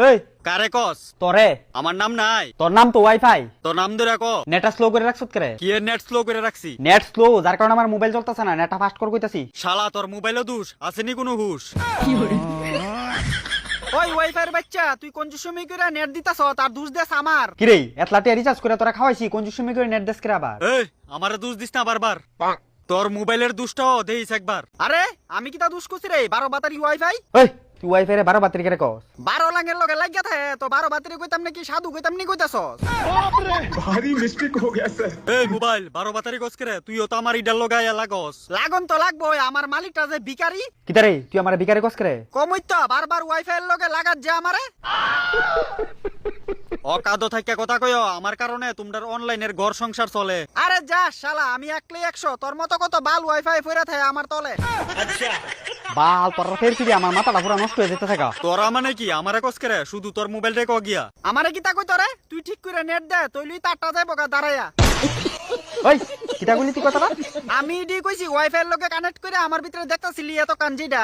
এই কারে কস? তোরে আমার নাম নাই। তোর নাম তো ওয়াইফাই। তোর নাম ধরে কো। নেটটা স্লো করে রাখছত করে। কি এর নেট স্লো করে রাখছি? নেট স্লো যার কারণে আমার মোবাইল চলতেছে না, নেটটা ফাস্ট করে কইতাছি। শালা তোর মোবাইলও দুষ আসেনি কোনো হুশ। ওই ওয়াইফাইয়ের বাচ্চা, তুই কোন সময় করে নেট দিতাছ তার দোষ দেস আমার। কি রে এতলাতে রিচার্জ করে তোরা খাওয়াইছি, কোন সময় করে নেট দেশ করে আবার? এই আমারে দুষ দিস না বারবার। তোর মোবাইলের দুষটাও দেইস একবার। আরে আমি কি তা দোষ করছি রে? 12 বাতারি ওয়াইফাই, ওই তুই ওয়াইফাই রে 12 বাতির করে কস? 12 লাঙ্গের লগে লাগিয়া থাকে তো 12 বাতারি কইতাম নাকি সাধু কইতাম নি কইতাছস? भारी मिस्टेक हो गया सर। এই মোবাইল 12 বাতারি গস করে তুইও তো আমার ইডাল লগাইয়া লাগস। লাগন তো লাগবো, আমার মালিকটা যে ভিখারি। কিতা রে তুই আমার ভিখারি কস করে? কমই তো বারবার ওয়াইফাইয়ের লগে লাগাত যে আমারে। অকাদ থাইকা কথা কইও, আমার কারণে তোমরার অনলাইনের ঘর সংসার চলে। আরে যা শালা, আমি একলাই 100, তোর মতো কত বাল ওয়াইফাই ফইরা থাকে আমার তলে। বাল তোর ফের ফিরে আমার মাথাটা পুরো নষ্ট হয়ে যেতে থাকা। তোরা মানে কি আমারে কস করে? শুধু তোর মোবাইলটাই ক গিয়া। আমারে কি তা কইতো রে? তুই ঠিক করে নেট দে, তইলই তারটা যাইব গা দাঁড়াইয়া। ওই কিতা কইলি তুই কথাটা? আমি ডি কইছি ওয়াইফাই এর লগে কানেক্ট করে আমার ভিতরে দেখতাছিলি এত কাঞ্জিডা।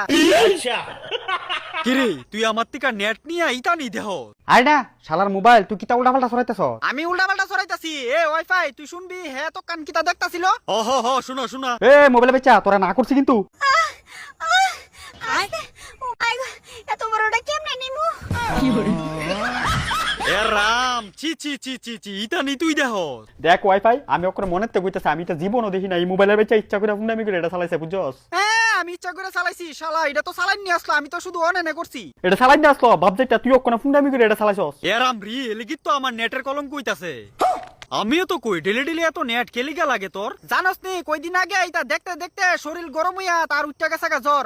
কি রে তুই আমার থেকে নেট নিয়ে ইতা নি দেহ? আরে না শালার মোবাইল তুই কিতা উল্টা পাল্টা সরাইতেছ? আমি উল্টা পাল্টা সরাইতাছি। এ ওয়াইফাই তুই শুনবি, হে তো কান কিতা দেখতাছিল। ও শুনো শুনো। এ মোবাইলে বেচা তোরা না করছি কিন্তু। এত বড়টা কেমনে নিমু? এ রাম চি চি চি চি চি ইতা নি তুই দেহ। দেখ ওয়াইফাই আমি ওকে মনে তে কইতাছি, আমি তো জীবনও দেখি না এই মোবাইলের বেচা ইচ্ছা করে ফোন আমি করে এটা চালাইছে বুঝছস? হ্যাঁ আমি ইচ্ছা করে চালাইছি শালা, এটা তো চালাই নিয়ে আসলো, আমি তো শুধু অনেনে করছি। এটা চালাই না আসলো ভাব যেটা তুই ওকে ফোন আমি করে এটা চালাইছস। এ রাম রি এলিগি তো আমার নেটের কলম কইতাছে। আমিও তো কই ডেলি ডেলি এত নেট কেলিগা লাগে তোর? জানোস নি কয়দিন আগে এটা দেখতে দেখতে শরীর গরম হইয়া তার উঠতে গেছে গা জ্বর।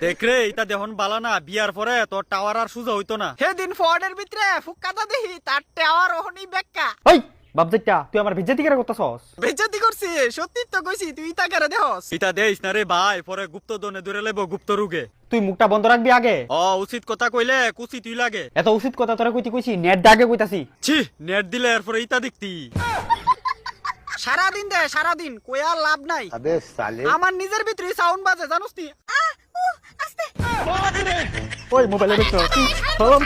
দেখ রে এটা দেহন বালা না, বিয়ার পরে তোর টাওয়ার আর সুজা হইতো না। সেদিন ফোর্ডের ভিতরে ফুক্কাটা দেখি তার টাওয়ার ওহনি বেক্কা। ওই বাপ যেটা তুই আমার ভিজে দিকে করতেছস। বেজ্জতি করছি, সত্যি তো কইছি, তুই তা করে দেহস। এটা দেইস না রে ভাই, পরে গুপ্ত দনে ধরে লেব গুপ্ত রুগে। তুই মুখটা বন্ধ রাখবি আগে। উচিত কথা কইলে কুচি তুই লাগে। এত উচিত কথা তোরা কইছি নেট দাগে কইতাছি। ছি নেট দিলে এরপরে ইতা দেখতি। সারাদিন দে সারাদিন, কই আর লাভ নাই। अबे साले। আমার নিজের ভিতরে সাউন্ড বাজে জানোস নি। আস্তে। ওই মোবাইলে বেচা তুই সালাম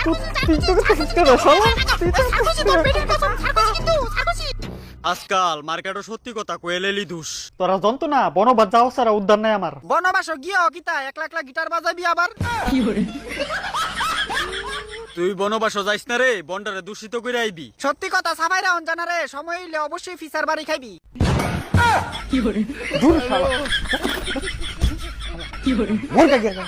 তুই তো করতেছিস কেন সালাম? তুই তো সাকুচি তো পেটের কসম, সাকুচি। আজকাল মার্কেটও সত্যি কথা কইলেলি দুষ। তোরা জানতো না বনবাদ যাও সারা উদ্ধার নাই আমার। বনবাস গিয়া কিতা একলা একলা গিটার বাজাবি আবার? তুই বনবাস যাইস না রে, বন্ডারে দূষিত করে আইবি। সত্যি কথা সাফাই রাউন জানা রে, সময় হইলে অবশ্যই ফিসার বাড়ি খাইবি। দূর শালা। মোর কা গেল।